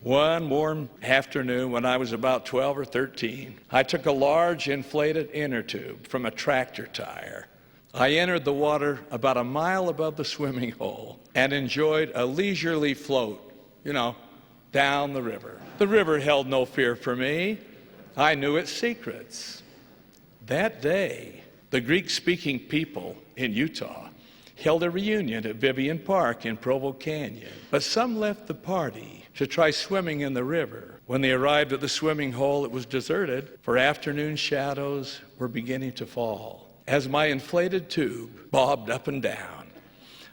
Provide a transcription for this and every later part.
One warm afternoon when I was about 12 or 13, I took a large inflated inner tube from a tractor tire. I entered the water about a mile above the swimming hole and enjoyed a leisurely float, down the river. The river held no fear for me. I knew its secrets. That day, the Greek-speaking people in Utah held a reunion at Vivian Park in Provo Canyon. But some left the party to try swimming in the river. When they arrived at the swimming hole, it was deserted, for afternoon shadows were beginning to fall. As my inflated tube bobbed up and down,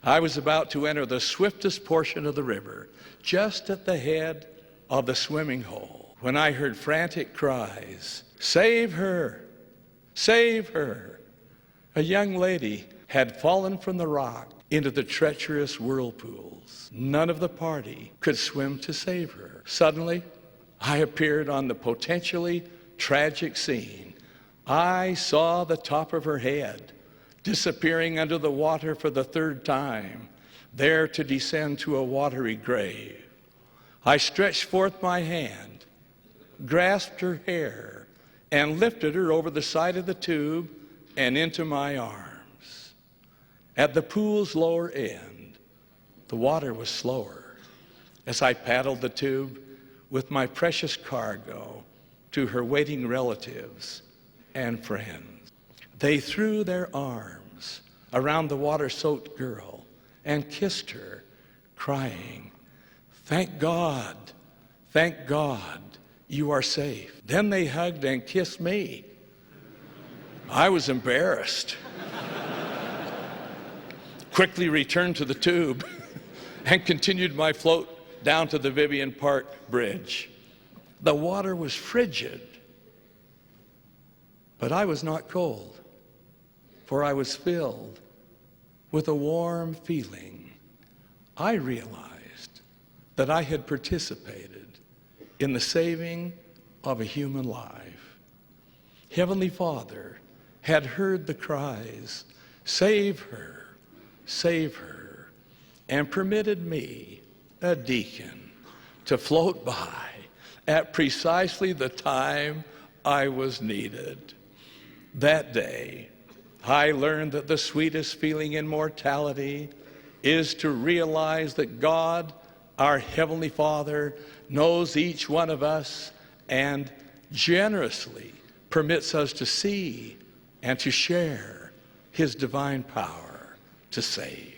I was about to enter the swiftest portion of the river, just at the head of the swimming hole, when I heard frantic cries, "Save her! Save her!" A young lady had fallen from the rock into the treacherous whirlpools. None of the party could swim to save her. Suddenly, I appeared on the potentially tragic scene. I saw the top of her head disappearing under the water for the third time, there to descend to a watery grave. I stretched forth my hand, grasped her hair, and lifted her over the side of the tube and into my arms. At the pool's lower end, the water was slower as I paddled the tube with my precious cargo to her waiting relatives and friends. They threw their arms around the water-soaked girl and kissed her, crying, thank God, you are safe." Then they hugged and kissed me. I was embarrassed. Quickly returned to the tube and continued my float down to the Vivian Park Bridge. The water was frigid, but I was not cold, for I was filled with a warm feeling. I realized that I had participated in the saving of a human life. Heavenly Father had heard the cries, "Save her, save her," and permitted me, a deacon, to float by at precisely the time I was needed. That day, I learned that the sweetest feeling in mortality is to realize that God, our Heavenly Father, knows each one of us and generously permits us to see and to share His divine power to save.